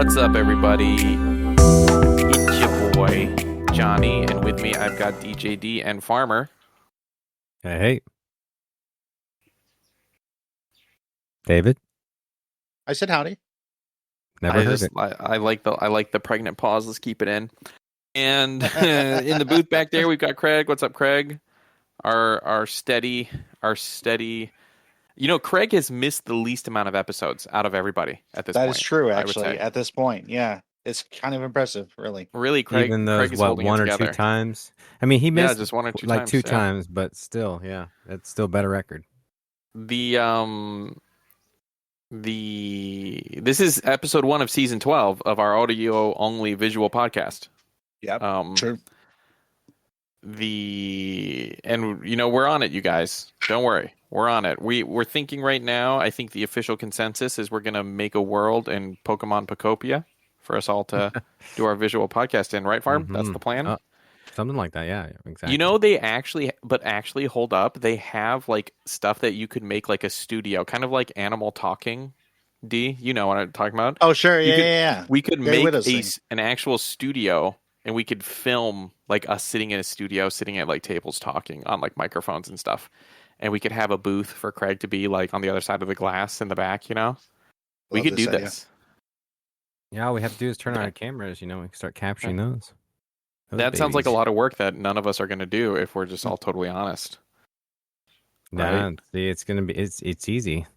What's up, everybody? It's your boy, Johnny, and with me I've got DJD and Farmer. Hey. David? I said howdy. Never heard it. I like the pregnant pause. Let's keep it in. And in the booth back there, we've got Craig. What's up, Craig? Our steady. You know, Craig has missed the least amount of episodes out of everybody at this point. That is true, actually, at this point. Yeah. It's kind of impressive, really. Really, Craig. Even those, Craig is holding one it or together. two times? I mean, he missed just one or two like times, two yeah. times, but still, yeah. It's still a better record. This is episode 1 of season 12 of our audio only visual podcast. Yep. True. And you know, we're on it, you guys. Don't worry. We're on it. We're thinking right now, I think the official consensus is we're gonna make a world in Pokemon Pocopia for us all to do our visual podcast in, right, Farm? That's the plan. Something like that, yeah, exactly. You know, they actually hold up. They have like stuff that you could make like a studio, kind of like Animal Talking. D, you know what I'm talking about? Oh, sure, yeah. We could Gary make an actual studio, and we could film like us sitting in a studio, sitting at like tables, talking on like microphones and stuff, and we could have a booth for Craig to be like on the other side of the glass in the back. You know, we could do this. Yeah, all we have to do is turn on our cameras. You know, we can start capturing those. That sounds like a lot of work that none of us are going to do if we're just all totally honest. Nah, Right? see, it's gonna be it's easy.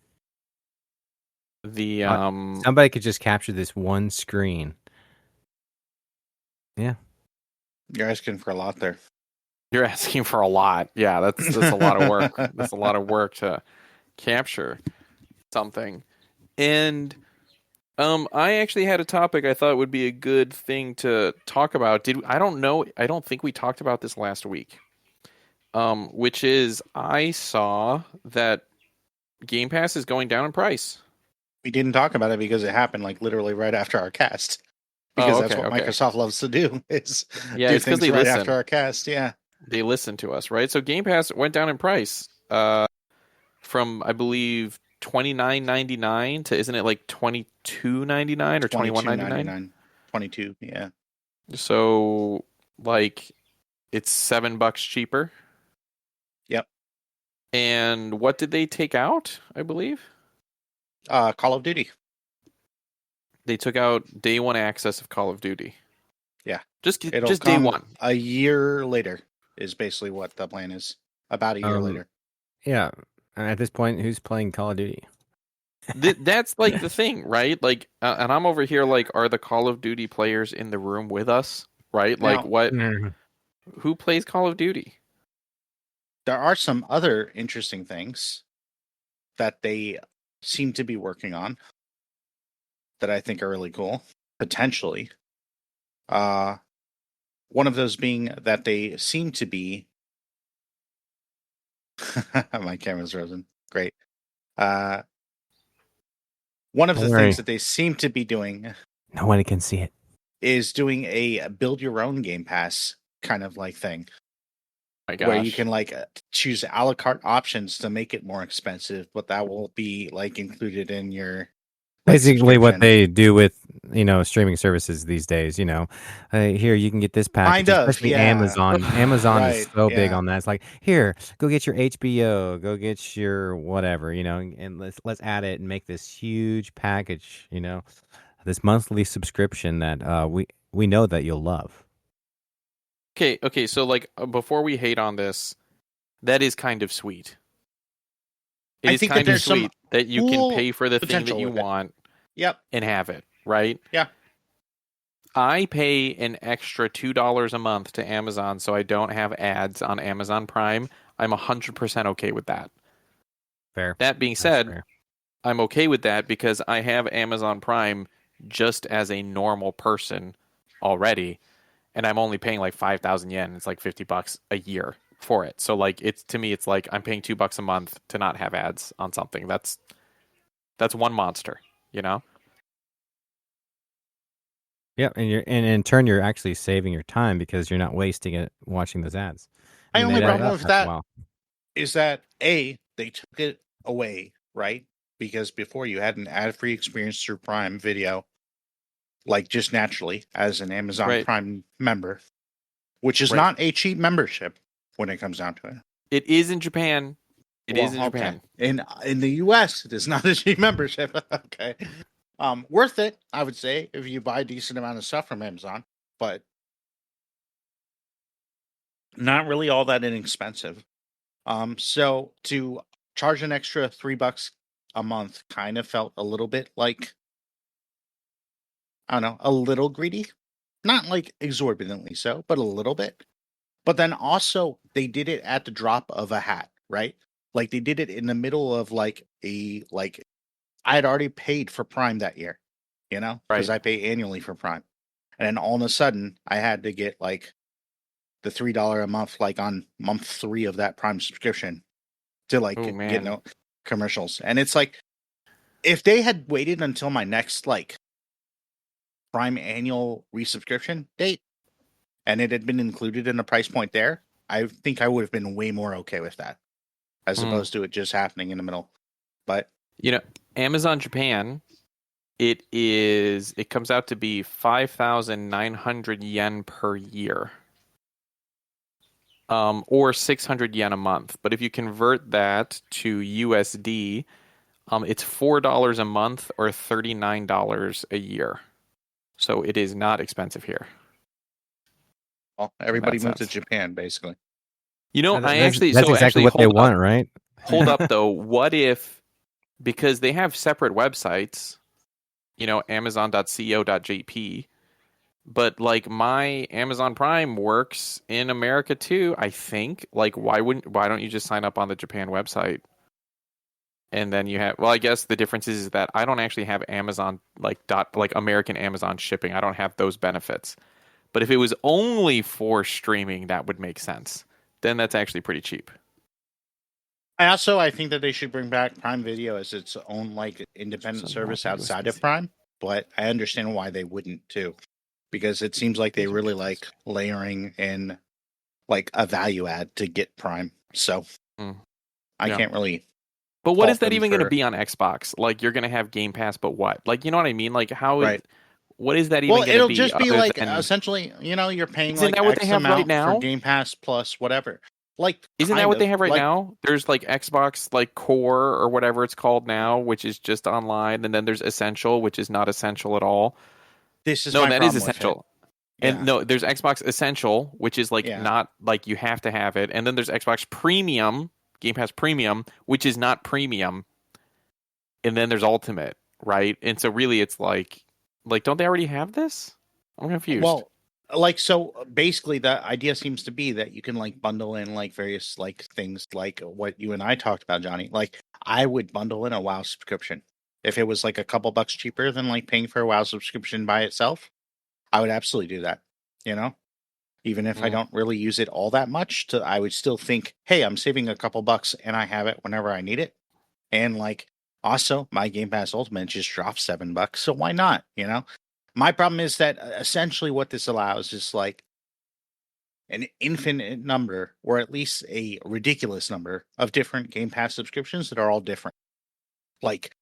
Somebody could just capture this one screen. Yeah. You're asking for a lot there. You're asking for a lot. Yeah, that's a lot of work. That's a lot of work to capture something. And I actually had a topic I thought would be a good thing to talk about. I don't think we talked about this last week. Which is I saw that Game Pass is going down in price. We didn't talk about it because it happened like literally right after our cast. Because that's what Microsoft loves to do. It's because they right listen after our cast. Yeah, they listen to us, right? So Game Pass went down in price from I believe $29.99 to isn't it like $22.99 or $21.99? 22, yeah. So like it's $7 cheaper. Yep. And what did they take out? I believe. Call of Duty. They took out day one access of Call of Duty. Yeah. Just day one. A year later is basically what the plan is. About a year later. Yeah. And at this point, who's playing Call of Duty? That's like the thing, right? Like, and I'm over here like, are the Call of Duty players in the room with us? Right? Like, what? Who plays Call of Duty? There are some other interesting things that they seem to be working on that I think are really cool, potentially. One of those being that they seem to be... My camera's frozen. Great. One of the things that they seem to be doing... Nobody can see it. ...is doing a build-your-own Game Pass kind of like thing. My gosh. Where you can like choose a la carte options to make it more expensive, but that will be like included in your basically what they do with streaming services these days. Here you can get this package, especially Amazon. Amazon is so big on that. It's like, here, go get your HBO, go get your whatever, and let's add it and make this huge package. This monthly subscription that we know that you'll love. Okay, so like before we hate on this, that is kind of sweet. It is kind of sweet that you can pay for the thing that you want and have it, right? Yeah. I pay an extra $2 a month to Amazon so I don't have ads on Amazon Prime. I'm 100% okay with that. Fair. That being said, I'm okay with that because I have Amazon Prime just as a normal person already. And I'm only paying like 5,000 yen. It's like $50 a year for it. So like to me, it's like I'm paying $2 a month to not have ads on something. That's one monster, Yeah, and in turn you're actually saving your time because you're not wasting it watching those ads. My only problem with that is that they took it away, right? Because before you had an ad-free experience through Prime Video. like just naturally as an Amazon Right. Prime member, which is Right. not a cheap membership when it comes down to it. It is in Japan. It is in Japan. In the US, it is not a cheap membership. Okay. Worth it, I would say, if you buy a decent amount of stuff from Amazon, but not really all that inexpensive. So to charge an extra $3 a month kind of felt a little bit like, I don't know, a little greedy. Not like exorbitantly so, but a little bit. But then also they did it at the drop of a hat, right? Like they did it in the middle of like I had already paid for Prime that year, you know, because I pay annually for Prime. And then all of a sudden I had to get like the $3 a month, like on month 3 of that Prime subscription to like get no commercials. And it's like, if they had waited until my next like Prime annual resubscription date and it had been included in the price point there, I think I would have been way more okay with that as opposed to it just happening in the middle. But Amazon Japan, it comes out to be 5,900 yen per year. Or 600 yen a month. But if you convert that to USD, it's $4 a month or $39 a year. So it is not expensive here. Well, everybody moved to Japan, basically. That's exactly what they want, right? Hold up, though. What if, because they have separate websites, amazon.co.jp, but like my Amazon Prime works in America too, I think. Like, why don't you just sign up on the Japan website? And then you have, I guess the difference is that I don't actually have Amazon like American Amazon shipping. I don't have those benefits. But if it was only for streaming, that would make sense. Then that's actually pretty cheap. I think that they should bring back Prime Video as its own like independent service outside of Prime. But I understand why they wouldn't too, because it seems like they really like layering in like a value add to get Prime. So I can't really. But what is that even going to be on Xbox? Like, you're going to have Game Pass, but what? Like, you know what I mean? Like, how? Right. What is that even going to be? Well, it'll just be like essentially, you're paying like that what X they have amount right now? for Game Pass plus whatever. Like, isn't that what they have right now? There's like Xbox like Core or whatever it's called now, which is just online, and then there's Essential, which is not essential at all. This is that is essential. And no, there's Xbox Essential, which is like not like you have to have it, and then there's Xbox Premium, Game Pass Premium, which is not premium, and then there's Ultimate, right? And so really, it's like don't they already have this? I'm confused. Well, so basically, the idea seems to be that you can like bundle in like various like things like what you and I talked about, Johnny. Like, I would bundle in a WoW subscription if it was like a couple bucks cheaper than like paying for a WoW subscription by itself. I would absolutely do that. Even if I don't really use it all that much, I would still think, hey, I'm saving a couple bucks and I have it whenever I need it. And like, also, my Game Pass Ultimate just dropped $7, so why not? My problem is that essentially what this allows is like an infinite number, or at least a ridiculous number of different Game Pass subscriptions that are all different. Like,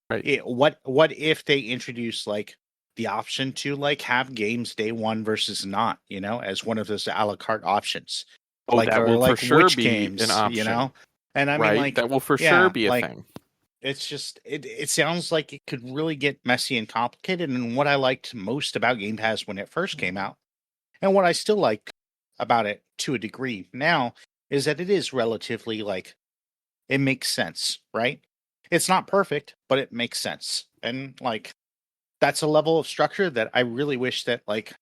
what if they introduce like the option to like have games day one versus not, as one of those a la carte options. That will for sure be games, an option. And I mean, like, that will for sure be a thing. It's just, it sounds like it could really get messy and complicated. And what I liked most about Game Pass when it first came out, and what I still like about it to a degree now, is that it is relatively like, it makes sense, right? It's not perfect, but it makes sense. And like, that's a level of structure that I really wish that like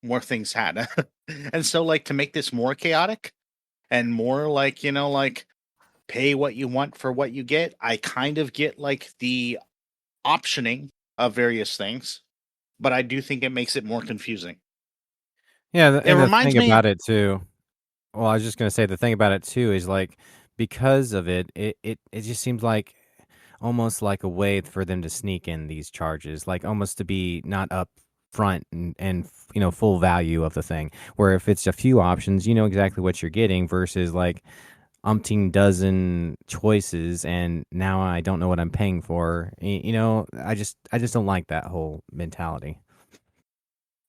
more things had. And so like to make this more chaotic and more like, like pay what you want for what you get, I kind of get like the optioning of various things, but I do think it makes it more confusing. Yeah, it reminds me about it too. Well, I was just gonna say the thing about it too is like because of it just seems like almost like a way for them to sneak in these charges, like almost to be not up front and full value of the thing. Where if it's a few options, you know exactly what you're getting versus like umpteen dozen choices and now I don't know what I'm paying for. I just don't like that whole mentality.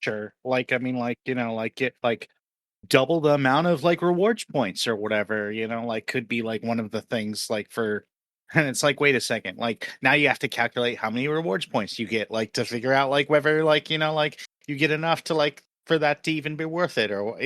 Sure. Like, I mean, like, like get like double the amount of like rewards points or whatever, like could be like one of the things like for, and it's like, wait a second, like now you have to calculate how many rewards points you get, like to figure out like whether like, like you get enough to like for that to even be worth it, or,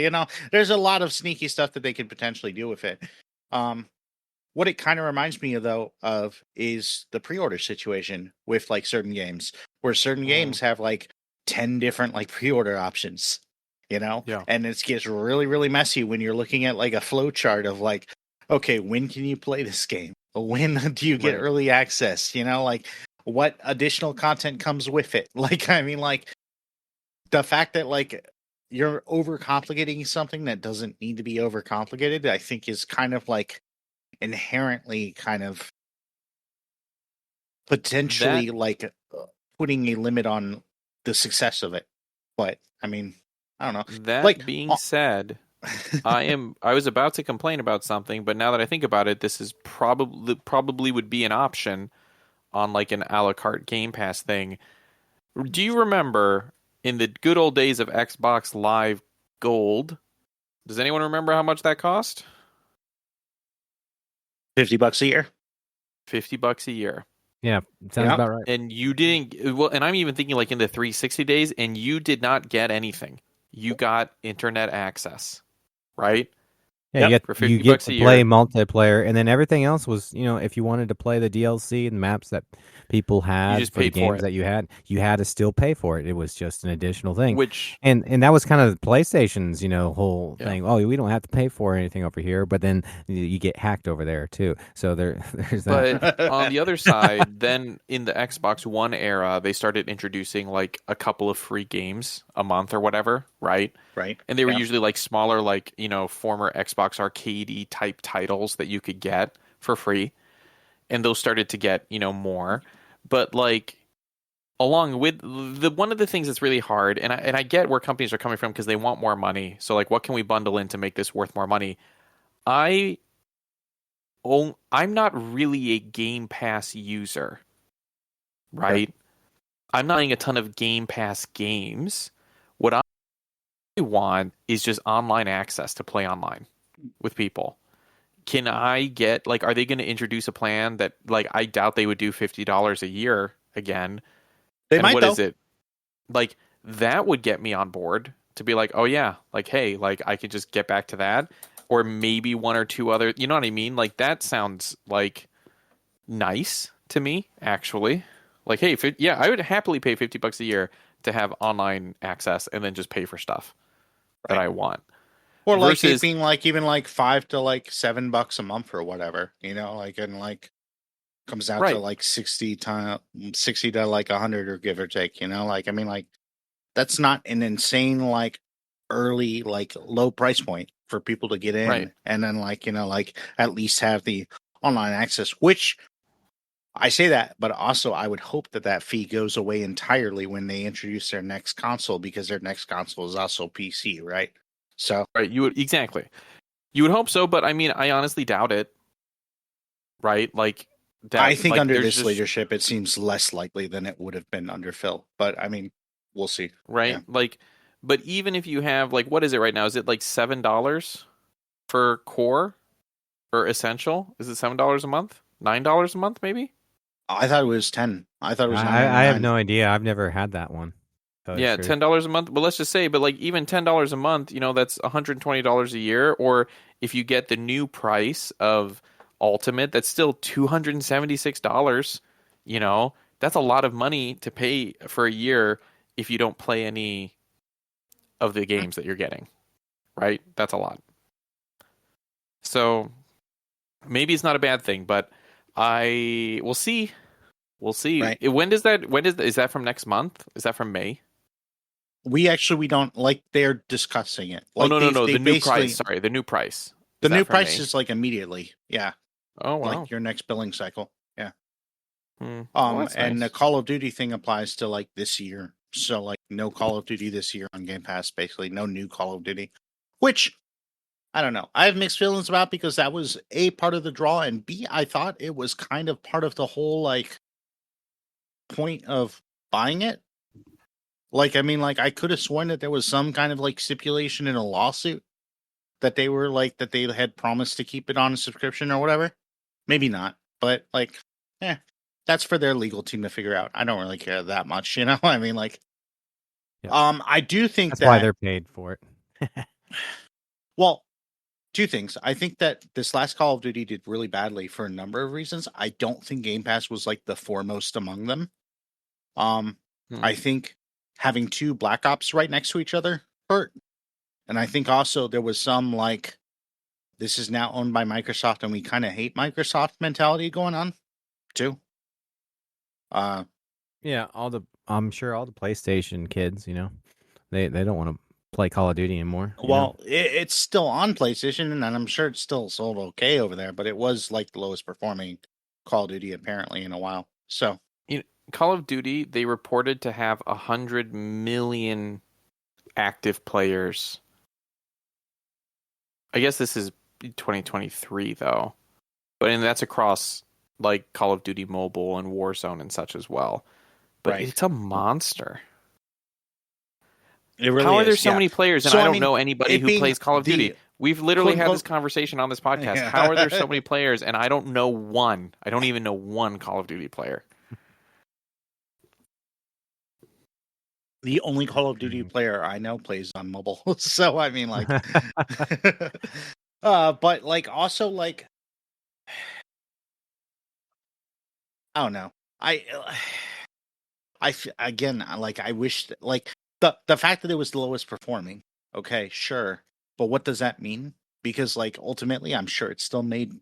there's a lot of sneaky stuff that they could potentially do with it. What it kind of reminds me of though of is the pre-order situation with like certain games, where certain games have like 10 different like pre-order options, Yeah. and it gets really, really messy when you're looking at like a flow chart of like, okay, when can you play this game? When do you get early access? Like what additional content comes with it? Like, I mean, like the fact that like you're overcomplicating something that doesn't need to be overcomplicated, I think is kind of like inherently kind of potentially like putting a limit on the success of it. But I mean, I don't know. That like, being said, I was about to complain about something, but now that I think about it, this is probably would be an option on like an a la carte Game Pass thing. Do you remember in the good old days of Xbox Live Gold? Does anyone remember how much that cost? $50 a year. $50 a year. Yeah, sounds about right. And you didn't, well, and I'm even thinking like in the 360 days, and you did not get anything. You got internet access, right? Yeah, you get to play multiplayer, and then everything else was, if you wanted to play the DLC and maps that people had, you just for the paid for games it. that you had to still pay for it. It was just an additional thing. Which and that was kind of PlayStation's, whole thing. Oh, we don't have to pay for anything over here, but then you get hacked over there too. So there's that. But on the other side, then in the Xbox One era, they started introducing like a couple of free games a month or whatever, right? Right. And they were usually like smaller, like, former Xbox arcade type titles that you could get for free. And those started to get, more. But like along with one of the things that's really hard, and I get where companies are coming from because they want more money. So like, what can we bundle in to make this worth more money? I'm not really a Game Pass user, right? I'm not playing a ton of Game Pass games. What I want is just online access to play online with people. Can I get, like, are they going to introduce a plan that, like, I doubt they would do $50 a year again? They might, what though. Is it? Like, that would get me on board to be like, oh yeah, like, hey, like, I could just get back to that. Or maybe one or two other, you know what I mean? Like, that sounds like nice to me, actually. Like, hey, I would happily pay $50 a year to have online access and then just pay for stuff that I want. Or like it being like even like $5 to like $7 a month or whatever, like, and like comes out to like 60 to like 100 or give or take, like, I mean, like that's not an insane like early like low price point for people to get in, and then like like at least have the online access, which I say that, but also I would hope that fee goes away entirely when they introduce their next console, because their next console is also PC, right? So you would hope so, but I mean, I honestly doubt it, right? Like that, I think under this leadership it seems less likely than it would have been under Phil, but I mean, we'll see, right? Like, but even if you have, like, what is it right now? Is it like $7 for core or essential? Is it $7 a month? $9 a month, maybe? I thought it was 10. I thought it was. I have no idea. I've never had that one. Yeah, $10 a month. But let's just say, but like even $10 a month, that's $120 a year. Or if you get the new price of Ultimate, that's still $276. That's a lot of money to pay for a year if you don't play any of the games that you're getting. Right? That's a lot. So maybe it's not a bad thing, but we'll see. We'll see. Right. Is that from next month? Is that from May? We don't, like, they're discussing it. Like, no. The new price. Sorry, the new price. The new price is like immediately. Yeah. Oh, wow. Like your next billing cycle. Yeah. Well, and nice. the Call of Duty thing applies to like this year. So like no Call of Duty this year on Game Pass, basically no new Call of Duty, which I don't know. I have mixed feelings about, because that was A, part of the draw, and B, I thought it was kind of part of the whole like point of buying it. Like, I mean, like, I could have sworn that there was some kind of like stipulation in a lawsuit that they were like that they had promised to keep it on a subscription or whatever. Maybe not, but like, that's for their legal team to figure out. I don't really care that much, you know. I mean, like, I do think that's why they're paid for it. Well, two things. I think that this last Call of Duty did really badly for a number of reasons. I don't think Game Pass was like the foremost among them. I think having two Black Ops right next to each other hurt. And I think also there was some like, this is now owned by Microsoft and we kind of hate Microsoft mentality going on too. Yeah, I'm sure all the PlayStation kids, you know, they don't want to play Call of Duty anymore. Well, it's still on PlayStation, and I'm sure it's still sold okay over there, but it was like the lowest performing Call of Duty apparently in a while. So, Call of Duty, they reported to have 100 million active players. I guess this is 2023 though, but that's across like Call of Duty Mobile and Warzone and such as well. But it's a monster. It really How are there is, so many players? And I don't know anybody who plays Call of Duty. We've literally had this conversation on this podcast. Yeah. How are there so many players? And I don't know one. I don't even know one Call of Duty player. The only Call of Duty player I know plays on mobile. So, I mean, like... but, like, also, like... I don't know. Again, like, I wish... Like, the fact that it was the lowest performing, okay, sure. But what does that mean? Because, like, ultimately, I'm sure it still made a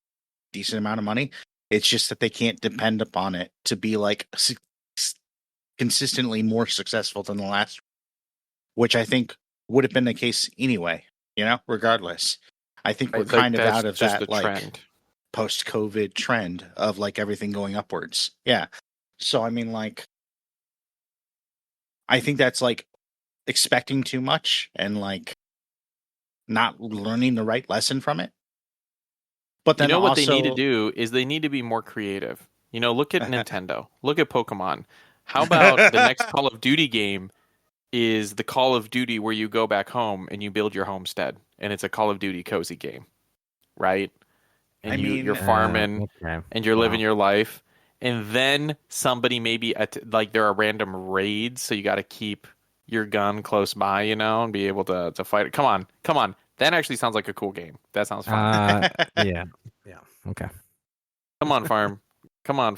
decent amount of money. It's just that they can't depend upon it to be, like, consistently more successful than the last, which I think would have been the case anyway, you know, regardless. I think we're kind of out of that, like, post-COVID trend of, like, everything going upwards. Yeah. So, I mean, like, I think that's, like, expecting too much and like not learning the right lesson from it. But then what they need to do is they need to be more creative. You know, look at Nintendo. Look at Pokemon. How about the next Call of Duty game is the Call of Duty where you go back home and you build your homestead, and it's a Call of Duty cozy game, right? And you're farming and you're living your life, and then somebody maybe like there are random raids, so you got to keep your gun close by, you know, and be able to fight it. Come on. That actually sounds like a cool game. That sounds fun. Yeah. Okay. Come on, farm. Come on.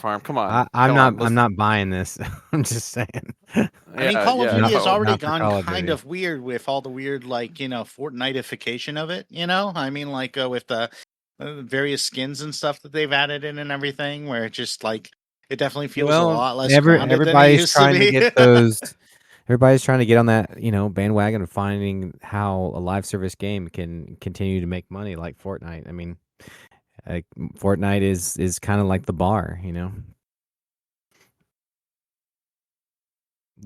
I'm not buying this. I'm just saying. I mean, Call of Duty has already gone kind of weird with all the weird, like, you know, Fortnite-ification of it, you know? I mean, like, with the various skins and stuff that they've added in and everything, where it just, like, it definitely feels a lot less grounded than it used to be. Get those... Everybody's trying to get on that, you know, bandwagon of finding how a live service game can continue to make money like Fortnite. I mean, Fortnite is kind of like the bar, you know,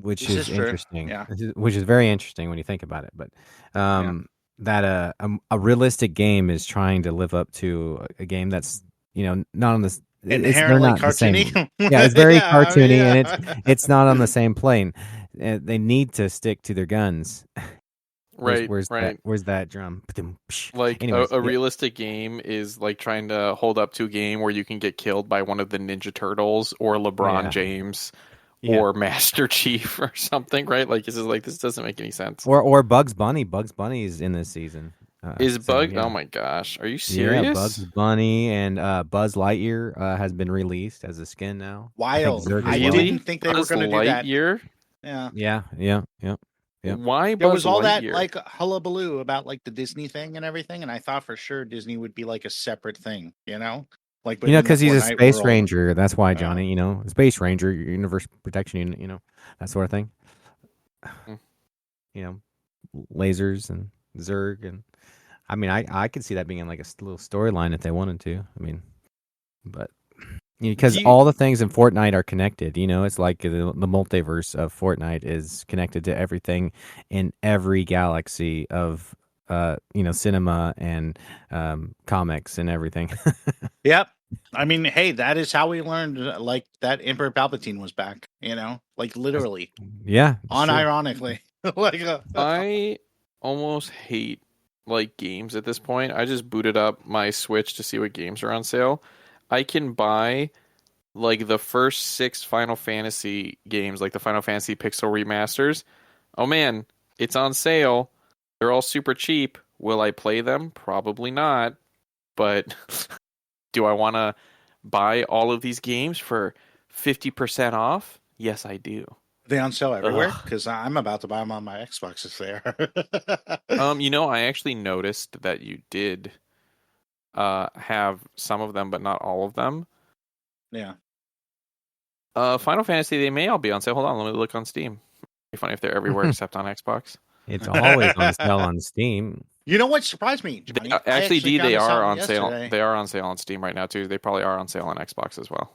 which is interesting. Yeah. Which is very interesting when you think about it. But that a realistic game is trying to live up to a game that's, you know, not on this. Inherently cartoony. Yeah, it's very cartoony, and it's not on the same plane. They need to stick to their guns. Where's that drum? Like a realistic game is like trying to hold up to a game where you can get killed by one of the Ninja Turtles or LeBron James or Master Chief or something, right? Like this doesn't make any sense. Or Bugs Bunny. Bugs Bunny is in this season. Oh my gosh, are you serious? Yeah, Bugs Bunny and Buzz Lightyear has been released as a skin now. Wild. I didn't think they were going to do that. Lightyear? Yeah. Why? There was all that like hullabaloo about like the Disney thing and everything, and I thought for sure Disney would be like a separate thing, you know, like because he's a space ranger. That's why, Johnny. You know, space ranger, universe protection unit. You know, that sort of thing. You know, lasers and Zerg, and I mean, I could see that being like a little storyline if they wanted to. I mean, but. Because all the things in Fortnite are connected, you know, it's like the multiverse of Fortnite is connected to everything in every galaxy of, you know, cinema and comics and everything. Yep. I mean, hey, that is how we learned like that Emperor Palpatine was back. Like literally, yeah, unironically. Like I almost hate like games at this point. I just booted up my Switch to see what games are on sale. I can buy like the first 6 Final Fantasy games, like the Final Fantasy Pixel remasters. Oh man, it's on sale. They're all super cheap. Will I play them? Probably not. But do I want to buy all of these games for 50% off? Yes, I do. They on sale everywhere? Because I'm about to buy them on my Xbox if they are. I actually noticed that you did have some of them, but not all of them. Yeah. Final Fantasy, they may all be on sale. Hold on, let me look on Steam. It'd be funny if they're everywhere except on Xbox. It's always on sale on Steam. You know what surprised me, Johnny? They are on sale. They are on sale on Steam right now too. They probably are on sale on Xbox as well.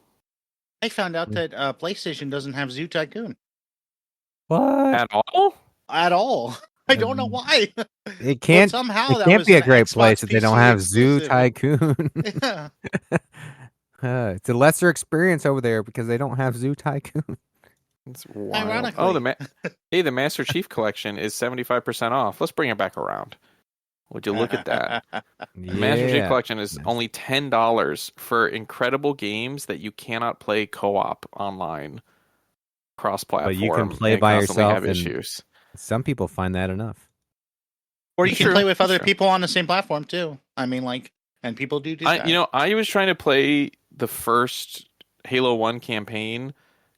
I found out that PlayStation doesn't have Zoo Tycoon. What? At all? At all. I don't know why. It can't. Somehow it can't be a great place if they don't have Zoo Tycoon. Yeah. It's a lesser experience over there because they don't have Zoo Tycoon. It's wild. Ironically. The Master Chief Collection is 75% off. Let's bring it back around. Would you look at that? The Master Chief Collection is only $10 for incredible games that you cannot play co-op online, cross-platform. But you can play by yourself. Have issues. Some people find that enough. Or you can play with other people on the same platform too. I mean, and people do that. I was trying to play the first Halo 1 campaign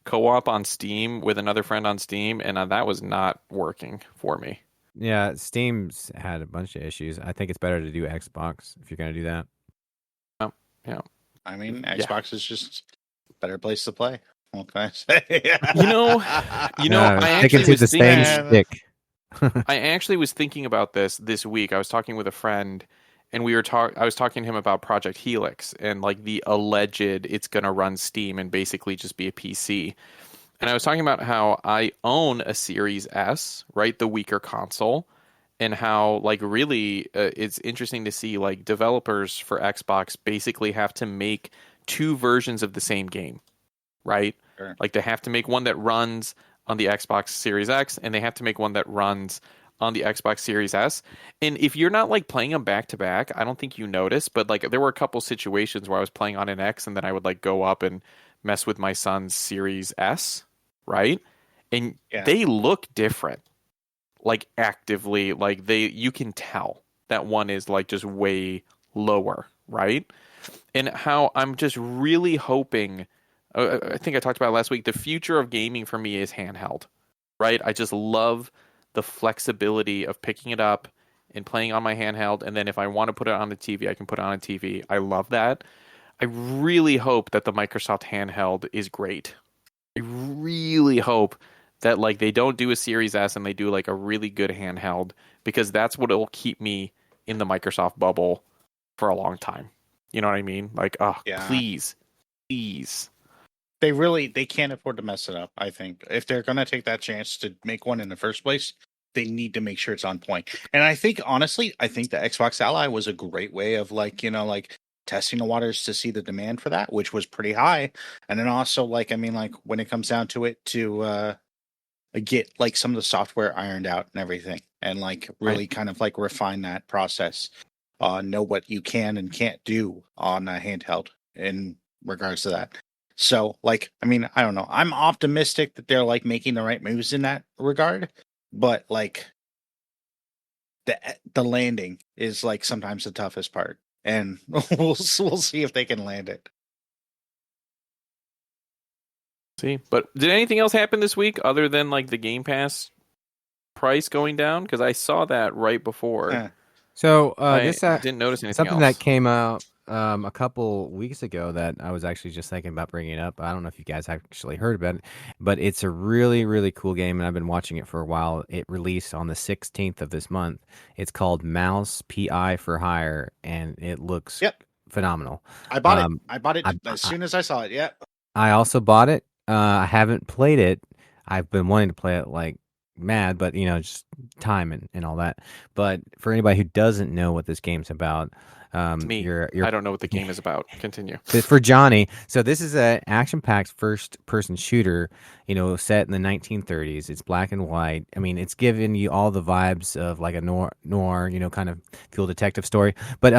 co-op on Steam with another friend on Steam, and that was not working for me. Yeah, Steam's had a bunch of issues. I think it's better to do Xbox if you're going to do that. Yeah. I mean, Xbox is just a better place to play. What can I say? I actually to the same stick. I actually was thinking about this week. I was talking with a friend, and I was talking to him about Project Helix and like the alleged it's going to run Steam and basically just be a PC. And I was talking about how I own a Series S, right, the weaker console, and how like really it's interesting to see like developers for Xbox basically have to make 2 versions of the same game, right? Sure. Like they have to make one that runs on the Xbox Series X, and they have to make one that runs on the Xbox Series S. And if you're not like playing them back to back, I don't think you notice, but like there were a couple situations where I was playing on an X and then I would like go up and mess with my son's Series S, right? And they look different. Like actively, like you can tell that one is like just way lower, right? And how I'm just really hoping, I think I talked about it last week, the future of gaming for me is handheld, right? I just love the flexibility of picking it up and playing on my handheld, and then if I want to put it on the TV, I can put it on a TV. I love that. I really hope that the Microsoft handheld is great. I really hope that like they don't do a Series S and they do like a really good handheld, because that's what will keep me in the Microsoft bubble for a long time. You know what I mean? Like, please. They can't afford to mess it up. I think if they're going to take that chance to make one in the first place, they need to make sure it's on point. And I think, honestly, the Xbox Ally was a great way of like testing the waters to see the demand for that, which was pretty high. And then also when it comes down to it, to get like some of the software ironed out and everything, and like really kind of like refine that process, know what you can and can't do on a handheld in regards to that. So I don't know. I'm optimistic that they're like making the right moves in that regard, but like the landing is like sometimes the toughest part, and we'll see if they can land it. See, but did anything else happen this week other than like the Game Pass price going down? Because I saw that right before. So I didn't notice anything something else. that came out a couple weeks ago that I was actually just thinking about bringing up. I don't know if you guys actually heard about it, but it's a really, really cool game, and I've been watching it for a while. It released on the 16th of this month. It's called Mouse PI for Hire, and it looks phenomenal. I bought it. I bought it as soon as I saw it. Yeah. I also bought it. I haven't played it. I've been wanting to play it like mad, but just time and all that. But for anybody who doesn't know what this game's about, It's me. I don't know what the game is about. Continue. For Johnny, so this is an action-packed first-person shooter, set in the 1930s. It's black and white. I mean, it's giving you all the vibes of like a noir, kind of fuel detective story. But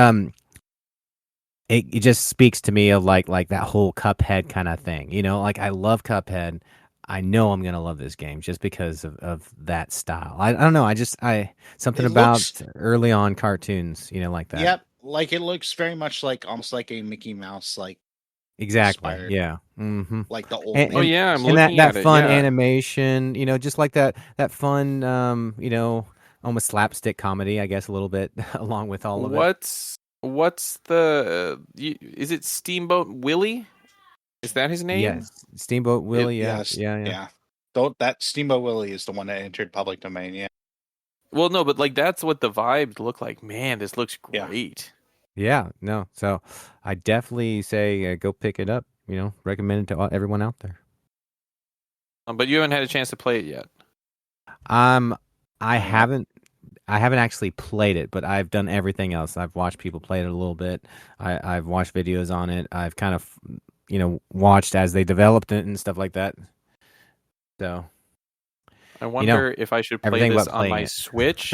it just speaks to me of like that whole Cuphead kind of thing. Like I love Cuphead. I know I'm gonna love this game just because of that style. I don't know. Something about early on cartoons, like that. Yep, like it looks very much like almost like a Mickey Mouse exactly. inspired, Yeah. Mm-hmm. like the old. Oh yeah, I'm and looking that at fun it. Yeah. animation, just like that fun, almost slapstick comedy, I guess a little bit along with all of it. What's the? Is it Steamboat Willie? Is that his name? Yes, Steamboat Willie. Yeah. That Steamboat Willie is the one that entered public domain. Yeah. Well, no, but like that's what the vibes look like. Man, this looks great. Yeah. No. So I definitely say go pick it up. Recommend it to everyone out there. But you haven't had a chance to play it yet. I haven't actually played it, but I've done everything else. I've watched people play it a little bit. I've watched videos on it. I've kind of, watched as they developed it and stuff like that. So I wonder if I should play this on my Switch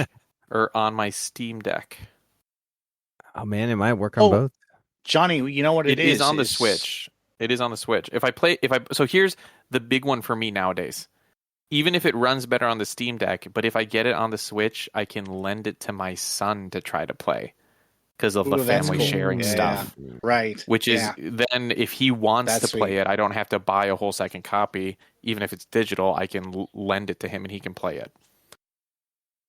or on my Steam Deck. Oh man, it might work on both. Johnny, you know what it is? It is on the Switch. It is on the Switch. So here's the big one for me nowadays. Even if it runs better on the Steam Deck, but if I get it on the Switch, I can lend it to my son to try to play because of the family sharing stuff. Yeah. Right. Which is then if he wants to play it, I don't have to buy a whole second copy. Even if it's digital, I can lend it to him and he can play it.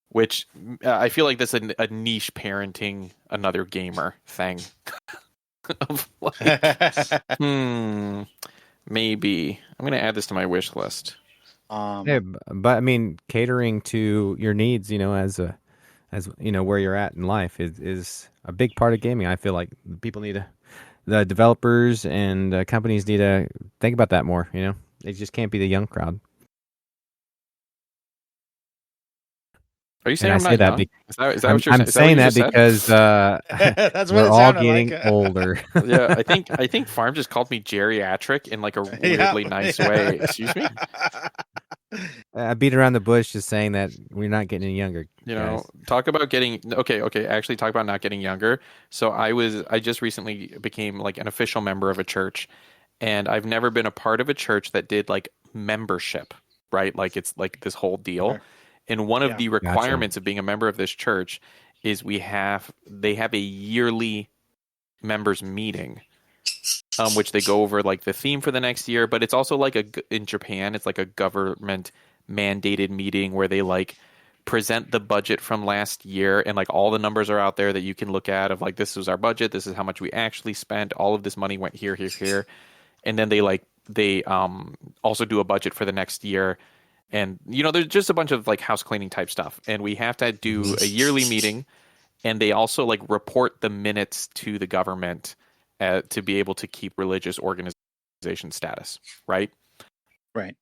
Which I feel like that's a niche parenting another gamer thing. Of like, maybe I'm going to add this to my wish list. Yeah, but I mean, catering to your needs, as where you're at in life is a big part of gaming. I feel like people the developers and companies need to think about that more. They just can't be the young crowd. Are you saying I'm not young? Is that what you're saying? I'm saying that because that's we're all getting older. Yeah, I think Farm just called me geriatric in like a weirdly nice way. Excuse me? I beat around the bush just saying that we're not getting any younger. Talk about getting okay. Actually, talk about not getting younger. So I just recently became like an official member of a church, and I've never been a part of a church that did like membership, right? Like it's like this whole deal. Okay. And one of the requirements of being a member of this church is they have a yearly members meeting, which they go over like the theme for the next year. But it's also like in Japan, it's like a government mandated meeting where they like present the budget from last year and like all the numbers are out there that you can look at of like, this was our budget. This is how much we actually spent. All of this money went here. And then they also do a budget for the next year. And, there's just a bunch of like house cleaning type stuff. And we have to do a yearly meeting. And they also like report the minutes to the government to be able to keep religious organization status. Right. Right.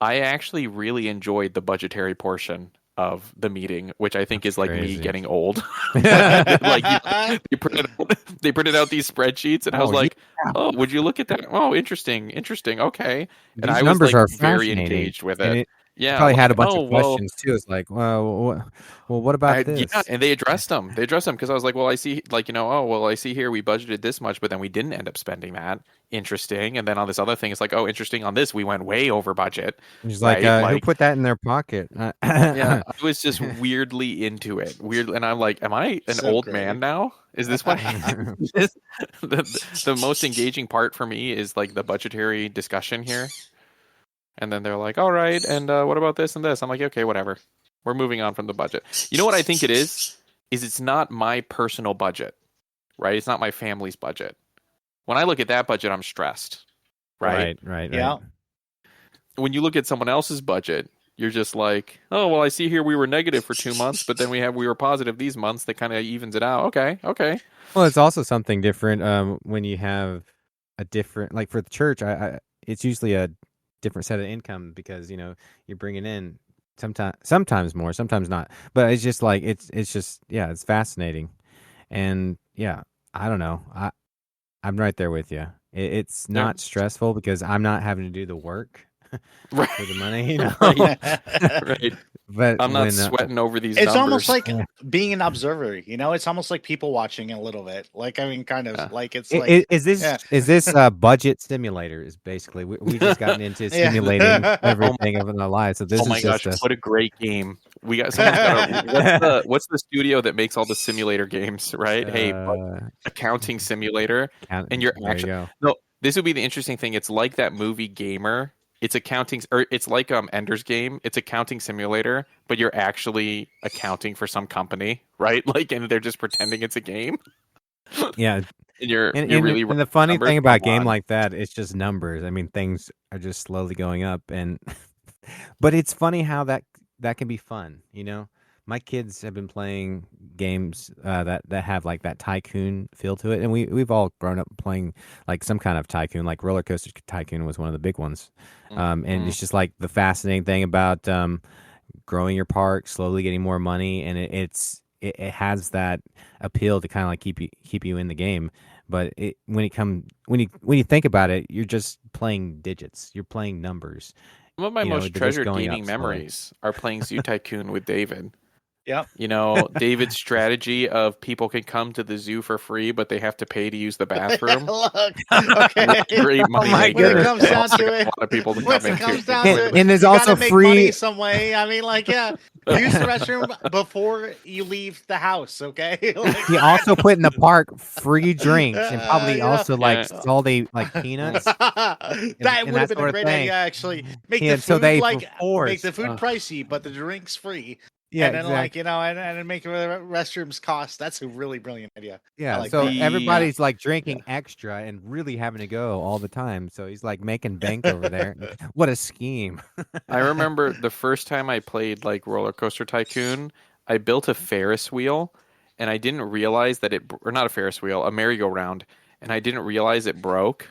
I actually really enjoyed the budgetary portion of the meeting, which I think is like me getting old. Like they printed out these spreadsheets, and I was like, "Oh, would you look at that? Oh, interesting. Okay." And these I was like very engaged with it. Yeah, probably had a bunch of questions too. It's like, well, what about this? Yeah, and they addressed them. Because I was like, well, I see, like, I see here we budgeted this much, but then we didn't end up spending that. Interesting. And then on this other thing, it's like, oh, interesting. On this, we went way over budget. He's like, who put that in their pocket? Yeah, I was just weirdly into it. And I'm like, am I an old man now? Is this what the most engaging part for me is like the budgetary discussion here? And then they're like, all right, and what about this and this? I'm like, okay, whatever. We're moving on from the budget. You know what I think it is? It's not my personal budget, right? It's not my family's budget. When I look at that budget, I'm stressed, right? Right. Yeah. When you look at someone else's budget, you're just like, oh, well, I see here we were negative for 2 months, but then we were positive these months. That kind of evens it out. Okay. Well, it's also something different when you have a different, like for the church, it's usually a different set of income because you're bringing in sometimes more, sometimes not, but it's just like it's fascinating. And yeah, I don't know. I'm right there with you. It's Yeah. not stressful because I'm not having to do the work Right. for the money, you know. Right. But I'm not when sweating over these it's numbers. almost like being an observer, you know. It's almost like people watching a little bit. Like, I mean, kind of like it's like is this budget simulator? Is basically we just gotten into simulating everything of our lives. So this oh my is gosh, just what a great game! We got someone's got what's the studio that makes all the simulator games, right? Hey, accounting simulator, and you're actually no. This would be the interesting thing. It's like that movie Gamer. It's accounting, or it's like Ender's Game. It's accounting simulator, but you're actually accounting for some company, right? Like, and they're just pretending it's a game. Yeah, and you're and really the funny numbers. thing about a game like that, it's just numbers. I mean, things are just slowly going up, and but it's funny how that can be fun. You know, my kids have been playing games that have like that Tycoon feel to it, and we've all grown up playing like some kind of Tycoon. Like Roller Coaster Tycoon was one of the big ones, and it's just like the fascinating thing about growing your park, slowly getting more money, and it has that appeal to kind of like keep you in the game. But when you think about it, you're just playing digits. You're playing numbers. Some of my most treasured gaming memories are playing Zoo Tycoon with David. Yep. You know, David's strategy of people can come to the zoo for free, but they have to pay to use the bathroom. Look, okay. Great money maker. When it comes down to it, a lot of people to when come it comes into. down to it, and there's you also gotta make free money some way. I mean, like, yeah, use the restroom before you leave the house. Okay. Like, he also put in the park free drinks and probably also like salty like peanuts. That would have been a great idea, actually. Make the food make the food pricey, but the drinks free. Yeah, and then exactly. like, you know, and make the restrooms cost. That's a really brilliant idea. Yeah, like so everybody's like drinking extra and really having to go all the time. So he's like making bank over there. What a scheme! I remember the first time I played like Roller Coaster Tycoon, I built a Ferris wheel, and I didn't realize that or not a Ferris wheel, a merry-go-round, and I didn't realize it broke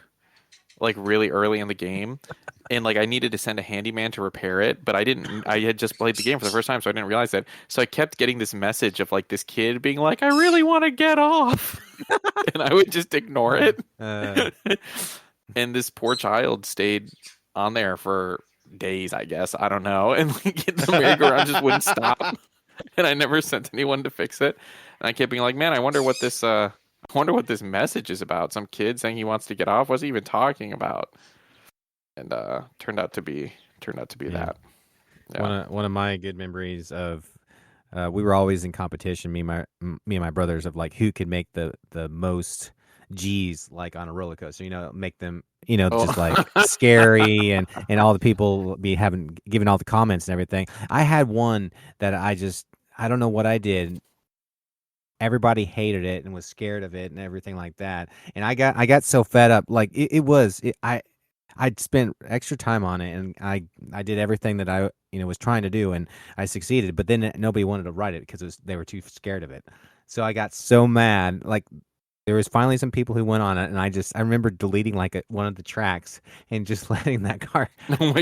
like really early in the game. And like I needed to send a handyman to repair it, but I didn't. I had just played the game for the first time, so I didn't realize that. So I kept getting this message of like this kid being like, "I really want to get off," and I would just ignore it. And this poor child stayed on there for days, I guess. I don't know, and like, the merry-go-round just wouldn't stop. And I never sent anyone to fix it. And I kept being like, "Man, I wonder what this message is about. Some kid saying he wants to get off. What's he even talking about?" And turned out to be that. Yeah. One of my good memories of we were always in competition, me and my brothers, of like who could make the most G's like on a roller coaster. You know, make them just like scary and all the people giving all the comments and everything. I had one that I don't know what I did. Everybody hated it and was scared of it and everything like that. And I got so fed up. Like I'd spent extra time on it, and I did everything that I was trying to do, and I succeeded. But then nobody wanted to write it because they were too scared of it. So I got so mad. Like there was finally some people who went on it, and I remember deleting like one of the tracks and just letting that car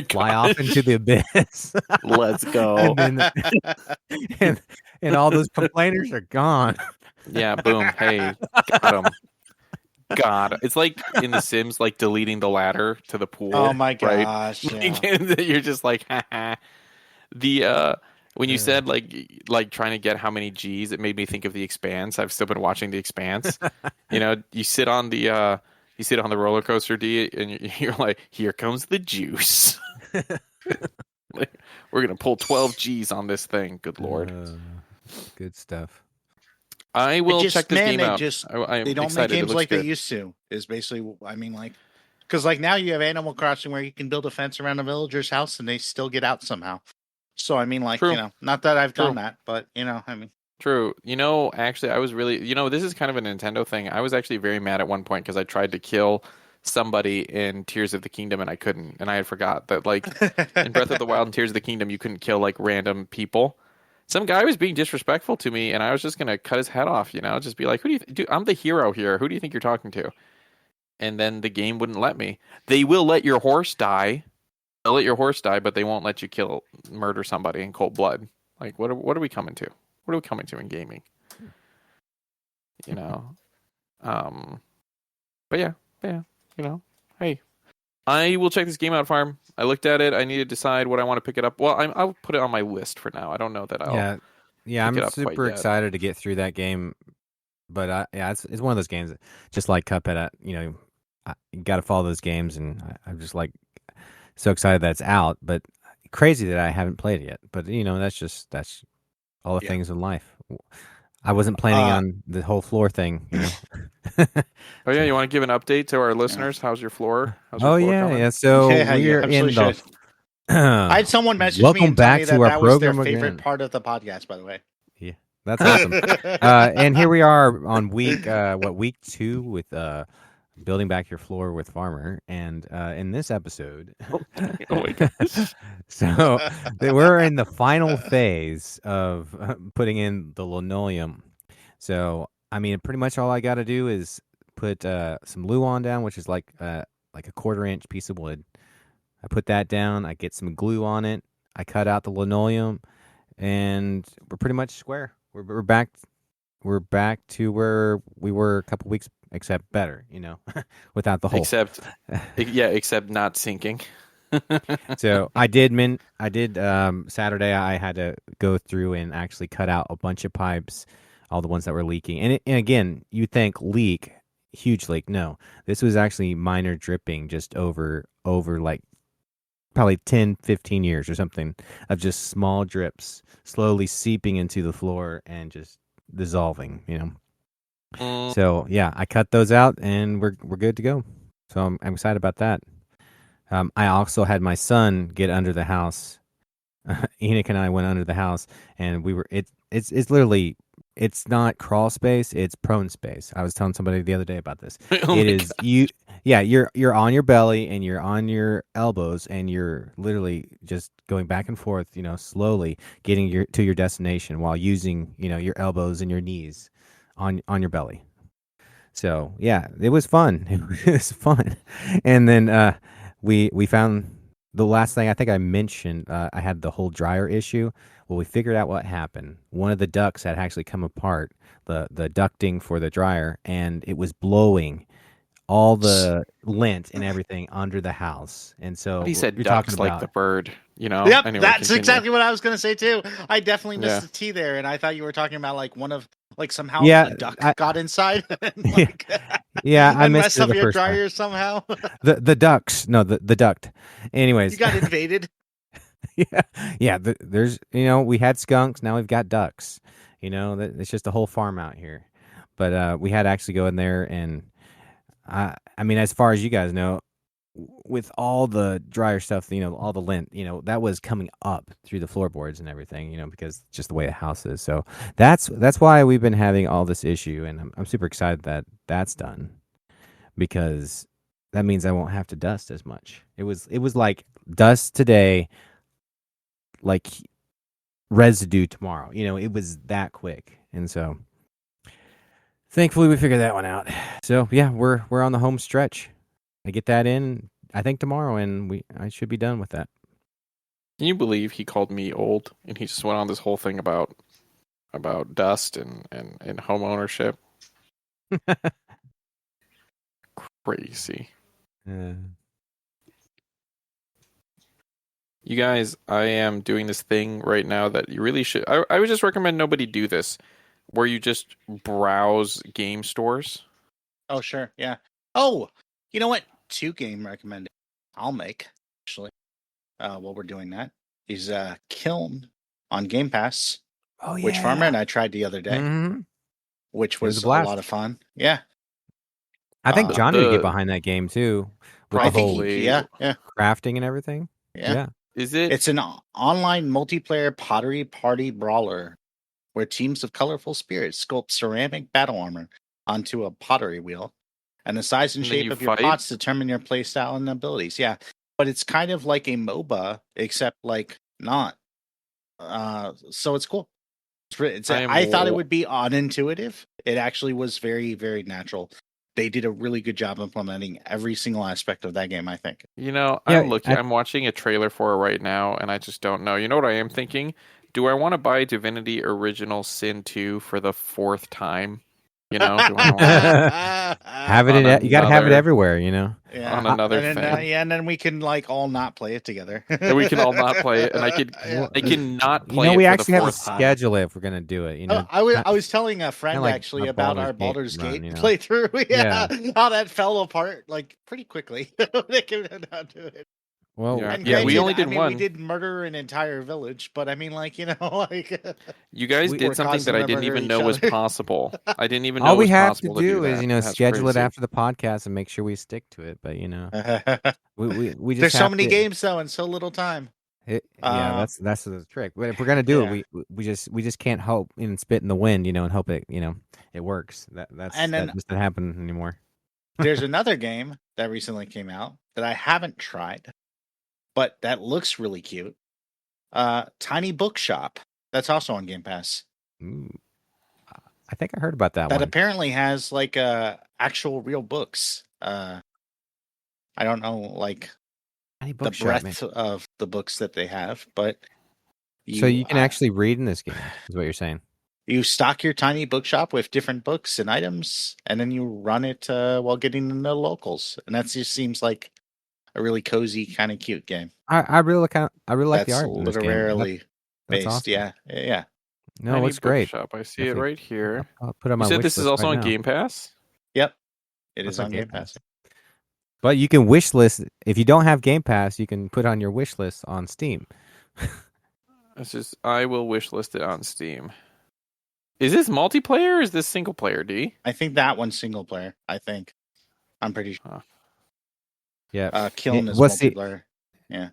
fly off into the abyss. Let's go. and all those complainers are gone. Yeah, boom. Hey, got them. God, it's like in The Sims, like deleting the ladder to the pool. Oh my gosh! Right? Yeah. You're just like, haha. When you said like trying to get how many G's, it made me think of The Expanse. I've still been watching The Expanse. You sit on the roller coaster, D, and you're like, here comes the juice. We're gonna pull 12 G's on this thing. Good Lord. Good stuff. I will check this game out. They don't make games like they used to. Is basically, I mean, like, because like now you have Animal Crossing where you can build a fence around a villager's house and they still get out somehow. So I mean, like, not that I've done that, but I mean, true. Actually, I was really, this is kind of a Nintendo thing. I was actually very mad at one point because I tried to kill somebody in Tears of the Kingdom and I couldn't, and I had forgot that like in Breath of the Wild and Tears of the Kingdom you couldn't kill like random people. Some guy was being disrespectful to me, and I was just gonna cut his head off. Just be like, "Who do you dude? I'm the hero here. Who do you think you're talking to?" And then the game wouldn't let me. They will let your horse die. They'll let your horse die, but they won't let you murder somebody in cold blood. Like, what are we coming to? What are we coming to in gaming? you know. But yeah, hey, I will check this game out, Farm. I looked at it. I need to decide what I want to pick it up. Well, I'll put it on my list for now. I don't know that I'll pick I'm it up quite super yet. excited to get through that game. But it's one of those games that, just like Cuphead. You got to follow those games, and I'm just like so excited that it's out. But crazy that I haven't played it yet. But that's all the things in life. I wasn't planning on the whole floor thing. Oh yeah, you want to give an update to our listeners? How's your floor? How's your Oh floor yeah, going? yeah. So we're in the. I had someone message me and tell me that was their favorite part of the podcast. By the way, yeah, that's awesome. And here we are on week 2 with building back your floor with Farmer, and in this episode, oh my gosh. So we're in the final phase of putting in the linoleum. So I mean, pretty much all I got to do is put some Luan down, which is like a 1/4-inch piece of wood. I put that down. I get some glue on it. I cut out the linoleum, and we're pretty much square. We're back. We're back to where we were a couple weeks, except better. Without the hole. Except not sinking. So I did Saturday. I had to go through and actually cut out a bunch of pipes, all the ones that were leaking. And again, you think leak, huge leak. No, this was actually minor dripping, just over like probably 10, 15 years or something of just small drips slowly seeping into the floor and just dissolving. So yeah, I cut those out and we're good to go. So I'm excited about that. I also had my son get under the house. Enoch and I went under the house, and we were. It's literally. It's not crawl space. It's prone space. I was telling somebody the other day about this. It is God. You're on your belly and you're on your elbows, and you're literally just going back and forth. Slowly getting to your destination while using your elbows and your knees on your belly. So yeah, it was fun. It was fun, and then. We found the last thing I think I mentioned. I had the whole dryer issue. Well, we figured out what happened. One of the ducts had actually come apart, the ducting for the dryer, and it was blowing all the lint and everything under the house. And so he said you're ducks talking about, like the bird. Yep, anyway, that's exactly what I was going to say too. I definitely missed the T there, and I thought you were talking about like one of somehow a duck got inside. And, I messed up your dryer somehow. the ducks, no, the duct. Anyways, you got invaded. Yeah. There's we had skunks. Now we've got ducks. It's just a whole farm out here. But we had to actually go in there, and I mean, as far as you guys know, with all the dryer stuff, all the lint, that was coming up through the floorboards and everything, because it's just the way the house is. So that's why we've been having all this issue, and I'm super excited that that's done, because that means I won't have to dust as much. It was like dust today, like residue tomorrow. It was that quick, and so thankfully we figured that one out. So yeah, we're on the home stretch. I get that in, I think, tomorrow, and I should be done with that. Can you believe he called me old, and he just went on this whole thing about dust and home ownership? Crazy. You guys, I am doing this thing right now that you really should. I would just recommend nobody do this, where you just browse game stores. Oh, sure. Yeah. Oh, you know what? 2 game recommendations I'll make, actually, while we're doing that, is Kiln on Game Pass. Oh, yeah. Which Farmer and I tried the other day, which was a lot of fun. Yeah. I think Johnny would get behind that game, too. Probably. Yeah. Crafting and everything. Yeah. Is it? It's an online multiplayer pottery party brawler where teams of colorful spirits sculpt ceramic battle armor onto a pottery wheel. And the size and shape of your pots determine your playstyle and abilities. Yeah, but it's kind of like a MOBA, except like not. So it's cool. I thought it would be unintuitive. It actually was very, very natural. They did a really good job implementing every single aspect of that game, I think. I'm watching a trailer for it right now, and I just don't know. You know what I am thinking? Do I want to buy Divinity Original Sin 2 for the 4th time? You know, do I want have it? You got to have it everywhere. You know. Yeah. On another and then, thing. and then we can like all not play it together. And we can all not play it, and I can not play we it for actually the have to fourth time. schedule it if we're gonna do it. You know, I was telling a friend like actually a about our Baldur's Baldur's Gate Gate run, playthrough. Yeah, how that fell apart like pretty quickly. They came down to it. Well, Yeah. And Yeah, we granted, only did I mean, one. we did murder an entire village, but I mean, like, you know, like You guys we're did something that causing I to didn't murder even each know was other. possible. I didn't even know all it we was have to possible to do do is that. That's schedule it crazy. after the podcast and make sure we stick to it. But we just There's so have many to, games though, and so little time. yeah, that's the trick. But if we're gonna do it, we just can't hope and spit in the wind, and hope it it works. That just doesn't happen anymore. There's another game that recently came out that I haven't tried, but that looks really cute. Tiny Bookshop. That's also on Game Pass. Ooh. I think I heard about that one. That apparently has like actual real books. I don't know like the breadth of the books that they have, but so you can actually read in this game, is what you're saying. You stock your tiny bookshop with different books and items, and then you run it while getting to know locals, and that just seems like a really cozy, kind of cute game. I really like the art. That's literally based. Awesome. Yeah. No, tiny looks great. Bookshop. I see it right here. I'll put on my. You said this is also on Game Pass? Yep, it is on Game Pass. But you can wish list if you don't have Game Pass. You can put on your wish list on Steam. I will wish list it on Steam. Is this multiplayer or is this single player, D? I think that one's single player. I'm pretty sure. Huh. Yeah. Killing is multiplayer. Yeah.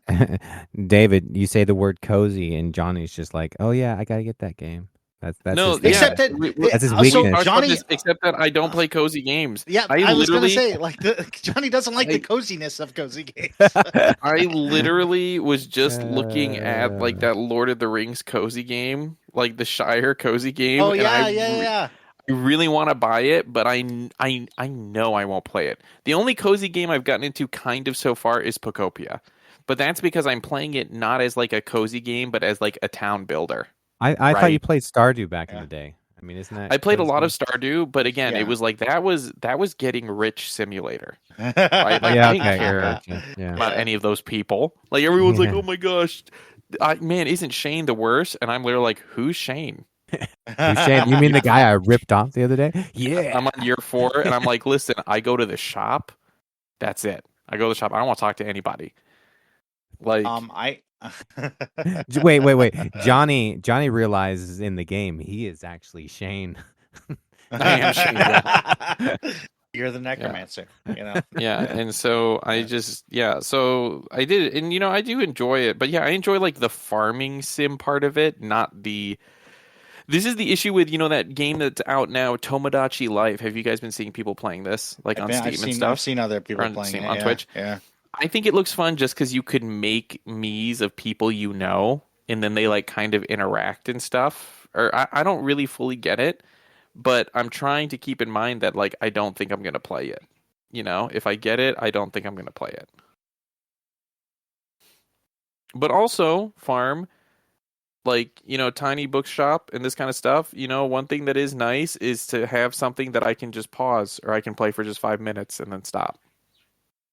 David, you say the word cozy, and Johnny's just like, "Oh yeah, I gotta get that game." That's except that's his weakness. Johnny, except that I don't play cozy games. Yeah, I was gonna say Johnny doesn't like the coziness of cozy games. I literally was just looking at like that Lord of the Rings cozy game, like the Shire cozy game. Oh yeah. I really want to buy it, but I know I won't play it. The only cozy game I've gotten into kind of so far is Pocopia, but that's because I'm playing it not as like a cozy game, but as like a town builder. I thought you played Stardew back in the day. I mean, isn't that? I played a lot of Stardew, but again, it was like that was getting rich simulator. Right? Like, I didn't care about any of those people. Like everyone's like, "Oh my gosh, man, isn't Shane the worst?" And I'm literally like, "Who's Shane?" Who's Shane? You mean the guy I ripped off the other day? Yeah. I'm on year 4, and I'm like, "Listen, I go to the shop. That's it. I go to the shop. I don't want to talk to anybody." Like, wait. Johnny realizes in the game he is actually Shane. I am Shane. Yeah. You're the necromancer, Yeah, and so so I did it, and I do enjoy it, but I enjoy like the farming sim part of it, not the. This is the issue with that game that's out now, Tomodachi Life. Have you guys been seeing people playing this on Steam and stuff? I've seen other people playing it on Twitch. Yeah. I think it looks fun just because you could make me's of people and then they like kind of interact and stuff. Or I don't really fully get it, but I'm trying to keep in mind that like I don't think I'm gonna play it. If I get it, I don't think I'm gonna play it. But also, farm, like tiny bookshop and this kind of stuff. One thing that is nice is to have something that I can just pause or I can play for just 5 minutes and then stop.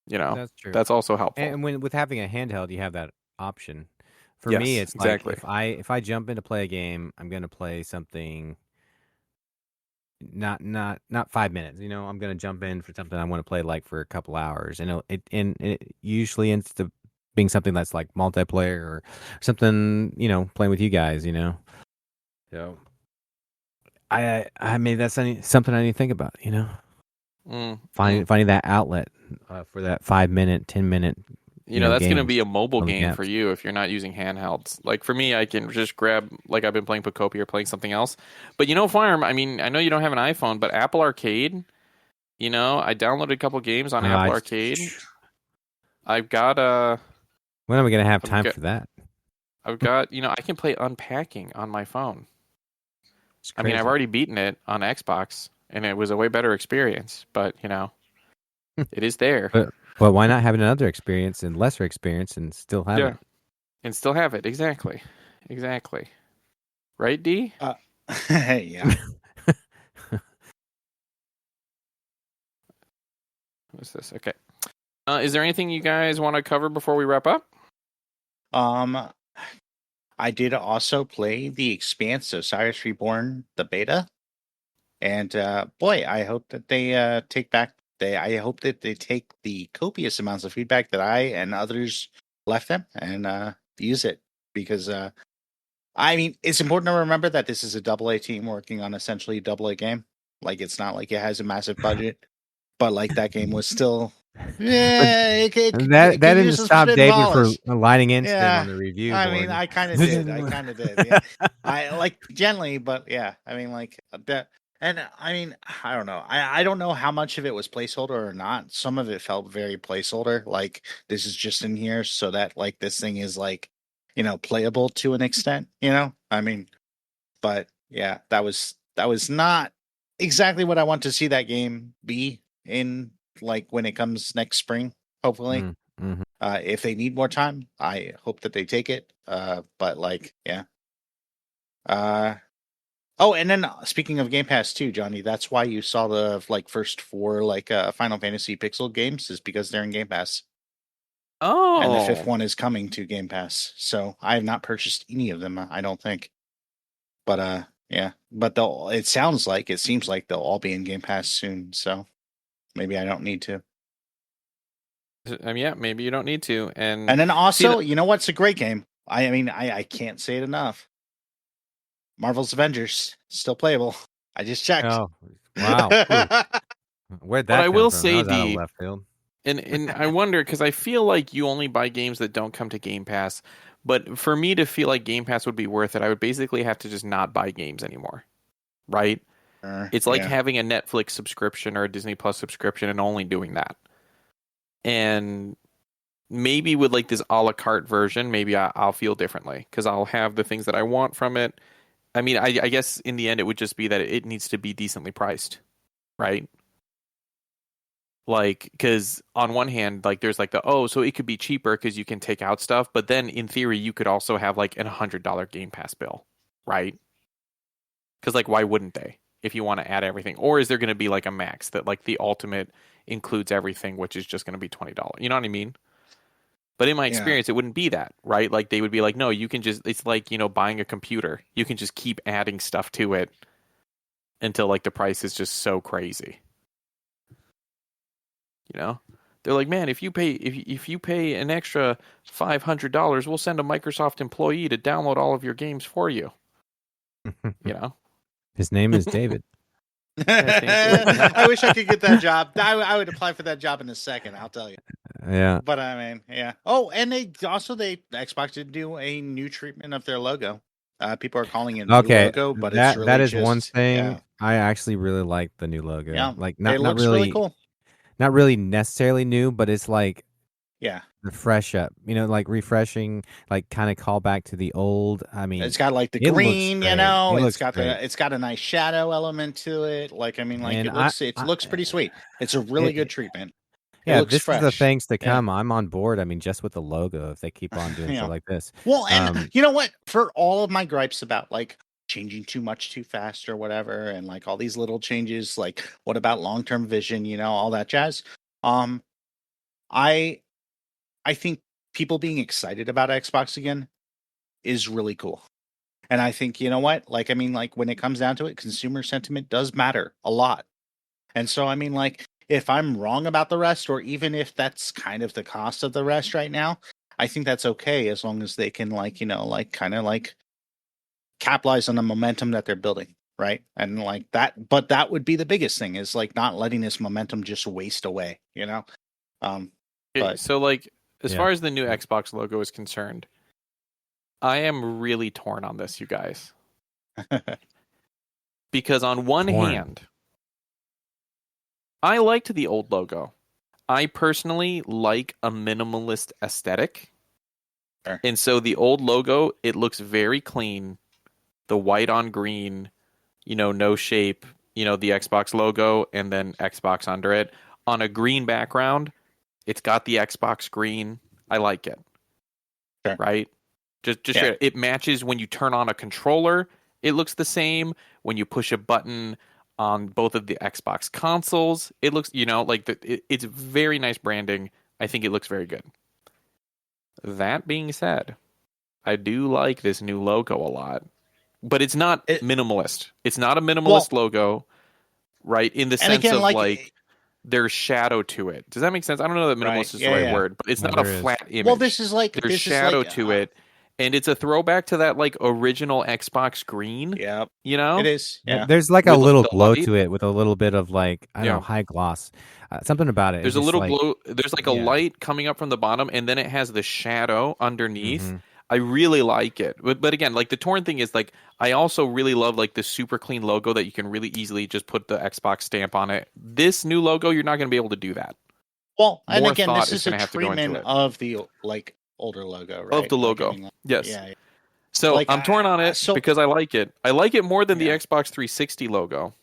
That's true. That's also helpful. And with having a handheld, you have that option. For me, it's exactly. Like if I jump in to play a game, I'm going to play something. Not 5 minutes. I'm going to jump in for something I want to play like for a couple hours, and it usually ends up being something that's like multiplayer or something. Playing with you guys. So I mean that's something I need to think about. Finding that outlet for that 5 minute, 10 minute. That's going to be a mobile game for you if you're not using handhelds. Like for me, I can just grab, like I've been playing Pocopia or playing something else. But Farm, I mean, I know you don't have an iPhone, but Apple Arcade, I downloaded a couple games on Apple Arcade. I've got when are we going to have time for that? I've got, I can play Unpacking on my phone. I mean, I've already beaten it on Xbox, and it was a way better experience, but, it is there. But why not have another experience and lesser experience and still have it? And still have it. Exactly. Right, D? Yeah. What's this? Okay. Is there anything you guys want to cover before we wrap up? I did also play The Expanse, Osiris Reborn, the beta, and boy, I hope that they I hope that they take the copious amounts of feedback that I and others left them and use it, because I mean, it's important to remember that this is a AA team working on essentially a AA game. Like, it's not like it has a massive budget, but like that game was still, that it could didn't use some stop spit and David for polish. lighting into them Yeah, on the review I board. mean, I kind of did. Yeah, I like gently, but yeah, I mean, like that. And I mean, I don't know. I don't know how much of it was placeholder or not. Some of it felt very placeholder. Like, this is just in here so that like this thing is like, playable to an extent. I mean, but yeah, that was not exactly what I want to see that game be in, like, when it comes next spring. Hopefully, Mm-hmm. if they need more time, I hope that they take it. But like, yeah. Oh, and then speaking of Game Pass too, Johnny, that's why you saw the like first 4 like Final Fantasy Pixel games, is because they're in Game Pass. Oh. And the 5th one is coming to Game Pass. So I have not purchased any of them, I don't think. But yeah. But it seems like they'll all be in Game Pass soon, so maybe I don't need to. Yeah, maybe you don't need to. And then also, you know what's a great game? I mean, I can't say it enough. Marvel's Avengers, still playable. I just checked. Oh, wow. Where'd that but I come will from? say That was out of left field. And I wonder, because I feel like you only buy games that don't come to Game Pass. But for me to feel like Game Pass would be worth it, I would basically have to just not buy games anymore. Right? It's like having a Netflix subscription or a Disney Plus subscription and only doing that. And maybe with like this a la carte version, maybe I'll feel differently because I'll have the things that I want from it. I mean, I guess in the end, it would just be that it needs to be decently priced, right? Like, because on one hand, like there's like so it could be cheaper because you can take out stuff, but then in theory, you could also have like an $100 Game Pass bill, right? Because like, why wouldn't they if you want to add everything? Or is there going to be like a max that like the ultimate includes everything, which is just going to be $20? You know what I mean? But in my experience, it wouldn't be that, right? Like they would be like, no, you can just, it's like, buying a computer. You can just keep adding stuff to it until like the price is just so crazy. They're like, man, if you pay an extra $500, we'll send a Microsoft employee to download all of your games for you. His name is David. I wish I could get that job. I would apply for that job in a second, I'll tell you. Yeah. But I mean, yeah. Oh, and Xbox did do a new treatment of their logo. People are calling it new logo, but it's really that is just, one thing. I actually really like the new logo. Yeah, like it looks really cool. Not really necessarily new, but it's like the fresh up. Like refreshing, like kind of call back to the old. I mean, it's got like the green, it's got a nice shadow element to it. Like, I mean, like it looks pretty sweet. It's a really good treatment. Yeah, this is the things to come. I'm on board. I mean, just with the logo, if they keep on doing shit like this. Well, and you know what? For all of my gripes about like changing too much too fast or whatever, and like all these little changes, like what about long-term vision, all that jazz. I think people being excited about Xbox again is really cool. And I think, you know what? Like, I mean, like when it comes down to it, consumer sentiment does matter a lot. And so, I mean, like, if I'm wrong about the rest, or even if that's kind of the cost of the rest right now, I think that's okay as long as they can, like, kind of like capitalize on the momentum that they're building, right? And like that, but that would be the biggest thing, is like not letting this momentum just waste away, But so like, as far as the new Xbox logo is concerned, I am really torn on this, you guys. Because on one hand, I liked the old logo. I personally like a minimalist aesthetic. Sure. And so the old logo, it looks very clean. The white on green, no shape, the Xbox logo and then Xbox under it. On a green background, it's got the Xbox green. I like it. Sure. Right? Just it matches when you turn on a controller, it looks the same. When you push a button on both of the Xbox consoles. It looks, it's very nice branding. I think it looks very good. That being said, I do like this new logo a lot, but it's not minimalist. It's not a minimalist logo, right? In the sense of like there's shadow to it. Does that make sense? I don't know that minimalist is the right word, but it's not a flat image. Well, this is like there's shadow to it, and it's a throwback to that like original Xbox green. Yeah, it is. Yeah, there's like a little glow to it with a little bit of like I don't know, high gloss, something about it. There's a little glow. There's like a light coming up from the bottom, and then it has the shadow underneath. Mm-hmm. I really like it, but again, like the torn thing is like I also really love like the super clean logo that you can really easily just put the Xbox stamp on it. This new logo, you're not going to be able to do that. Well, and again, this is a treatment of the like older logo, right? Of the logo, yes. Yeah. So like, I'm torn on it because I like it. I like it more than the Xbox 360 logo.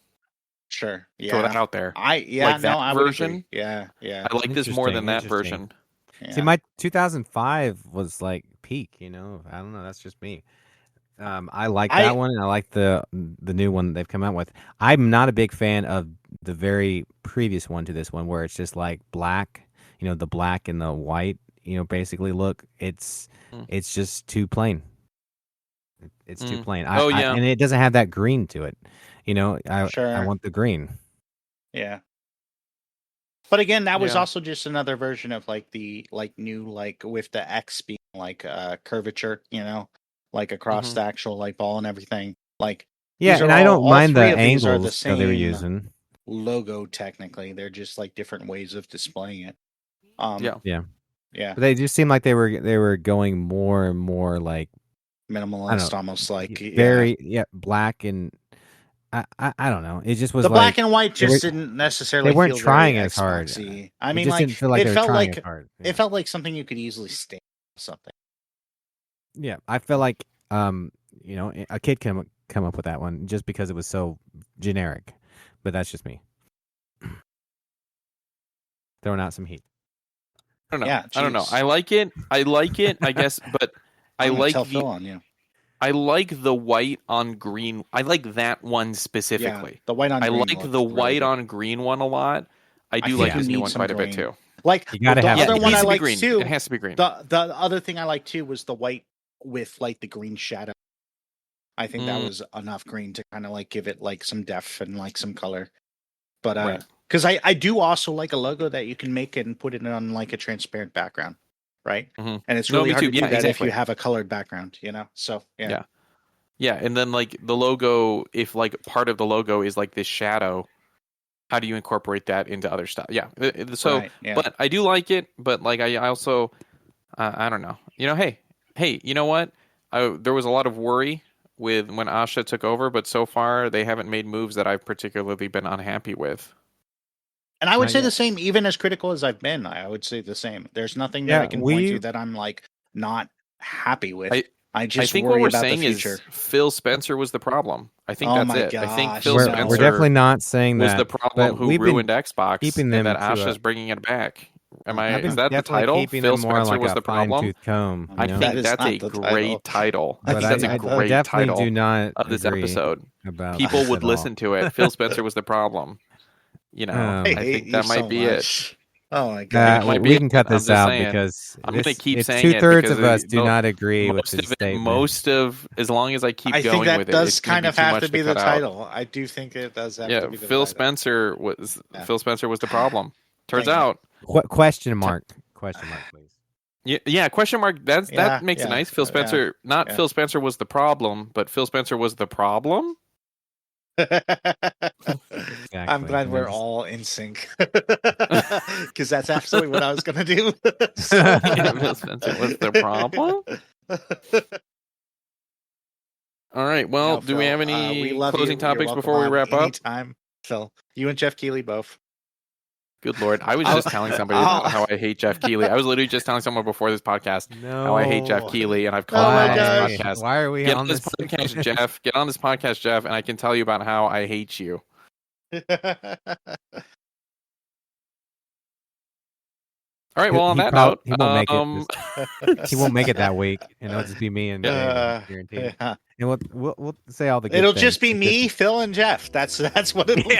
Sure. Yeah. Throw that out there. Like that version. Yeah. I like this more than that version. Yeah. See, my 2005 was like peak. I don't know. That's just me. I like that one, and I like the new one they've come out with. I'm not a big fan of the very previous one to this one, where it's just like black. The black and the white. Basically look. It's just too plain. It's too plain. And it doesn't have that green to it. I want the green. Yeah. But again, that was also just another version of like the new with the X being like curvature, like across the actual like ball and everything. Like and I don't mind the angles that they were using. Logo technically, they're just like different ways of displaying it. Yeah. But they just seem like they were going more and more like minimalist, almost like very black and. I don't know. It just was the black and white just didn't necessarily. They weren't trying as hard. I mean, like it felt like it felt like something you could easily stamp something. Yeah, I feel like a kid can come up with that one just because it was so generic, but that's just me throwing out some heat. I don't know. I don't know. I like it. I guess, but I like Phil on you. I like the white on green. I like that one specifically. Yeah, the white on green. I like the white on green one a lot. I do like this new one quite a bit too. Like you gotta have the other one I like too. It has to be green. The other thing I like too was the white with like the green shadow. I think that was enough green to kind of like give it like some depth and like some color. But because I do also like a logo that you can make and put it on like a transparent background. Right, and it's really hard to do that if you have a colored background, So yeah, and then like the logo, if like part of the logo is like this shadow, how do you incorporate that into other stuff? Yeah, so but I do like it, but like I also I don't know, hey, you know what? There was a lot of worry with when Asha took over, but so far they haven't made moves that I've particularly been unhappy with. And I would say the same, even as critical as I've been. I would say the same. There's nothing that I can point to that I'm like not happy with. I think worry what we're about saying the future. is Phil Spencer was the problem. I think that's it. Gosh. I think Phil Spencer we're definitely not saying was that the problem who ruined Xbox, keeping them and that Asha's bringing it back. Is that the title? Phil Spencer like was the problem. Comb, I think that's a great title. I think that's a great title of this episode. People would listen to it. Phil Spencer was the problem. I think that might be it. Oh my god! We can cut this out because I'm going to keep saying it. 2/3 of us do not agree with this statement. As long as I keep going with it, I think that does kind of have to be the title. I do think it does have to be the title. Phil Spencer was the problem. Turns out. Question mark, please. Yeah, question mark. That makes it nice. Phil Spencer, Phil Spencer was the problem, but Phil Spencer was the problem. Exactly. I'm glad we're all in sync because that's absolutely what I was going to do. Phil Spencer was the problem. All right. Well, do we have any closing topics before we wrap up? Anytime, Phil. You and Jeff Keighley both. Good Lord. I was just telling somebody about how I hate Jeff Keighley. I was literally just telling someone before this podcast how I hate Jeff Keighley, and I've called him on this podcast. Why are we on this podcast, Jeff? Get on this podcast, Jeff, and I can tell you about how I hate you. All right. Well, on that note, he won't make it. He won't make it that week, and it'll just be me and Dave, guaranteed. Yeah. And we'll say all the. Good It'll things. just be me, Phil, and Jeff. That's what it'll be.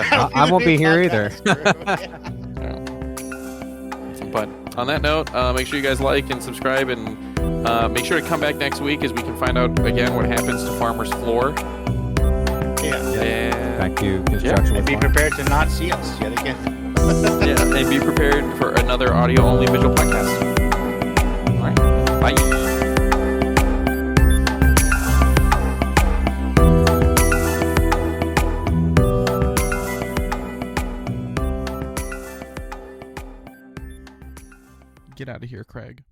I won't be here either. But on that note, make sure you guys like and subscribe, and make sure to come back next week as we can find out again what happens to Farmer's Floor. Yeah. And back to construction. And be prepared to not see us yet again. Yeah, and be prepared for another audio-only visual podcast. All right, bye. Get out of here, Craig.